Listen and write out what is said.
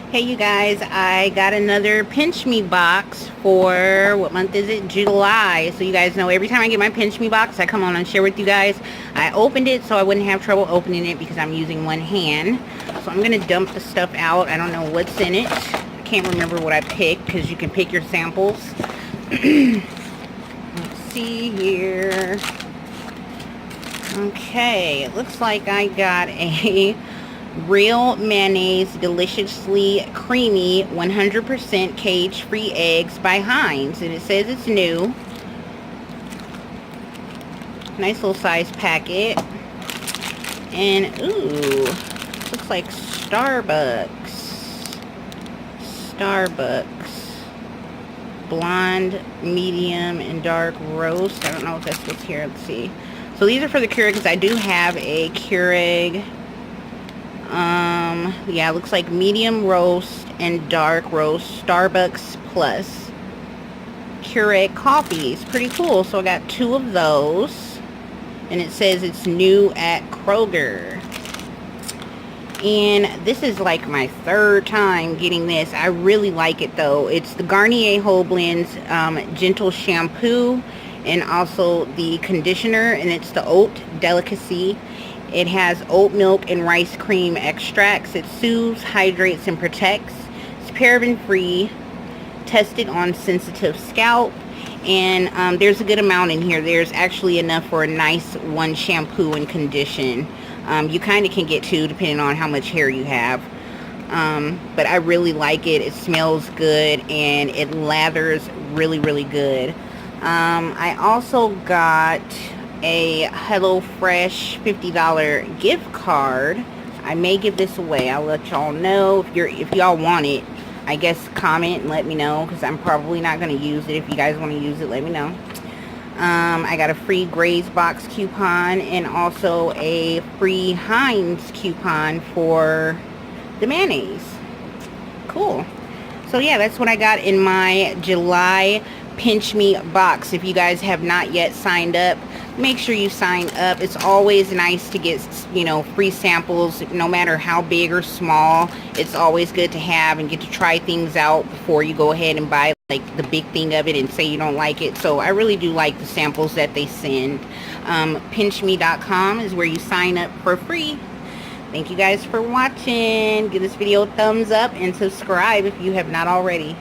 Hey you guys, I got another Pinch Me box for, what month is it? July. So you guys know every time I get my Pinch Me box, I come on and share with you guys. I opened it so I wouldn't have trouble opening it because I'm using one hand. So I'm going to dump the stuff out. I don't know what's in it. I can't remember what I picked because you can pick your samples. Let's see here. Okay, it looks like I got a real mayonnaise, deliciously creamy 100% cage-free eggs by Heinz, and it says it's new. Nice little size packet. And ooh, looks like Starbucks blonde, medium, and dark roast. I don't know if that's what's here. Let's see. So these are for the Keurig because I do have a Keurig. Yeah, it looks like medium roast and dark roast Starbucks Plus Keurig coffees. Pretty cool. So I got 2 of those, and it says it's new at Kroger. And this is like my 3rd time getting this. I really like it though. It's the Garnier Whole Blends Gentle Shampoo and also the conditioner, and it's the Oat Delicacy. It has oat milk and rice cream extracts. It soothes, hydrates, and protects. It's paraben free, tested on sensitive scalp, and there's a good amount in here. There's actually enough for a nice 1 shampoo and condition. You kind of can get 2 depending on how much hair you have. But I really like it. It smells good and it lathers really, really good. I also got a HelloFresh $50 gift card. I may give this away. I'll let y'all know if y'all want it. I guess comment and let me know, because I'm probably not going to use it. If you guys want to use it, let me know. I got a free Graze box coupon and also a free Heinz coupon for the mayonnaise. Cool. So yeah, that's what I got in my July Pinch Me box. If you guys have not yet signed up, make sure you sign up. It's always nice to get, free samples, no matter how big or small. It's always good to have and get to try things out before you go ahead and buy like the big thing of it and say you don't like it. So I really do like the samples that they send. Pinchme.com is where you sign up for free. Thank you guys for watching. Give this video a thumbs up and subscribe if you have not already.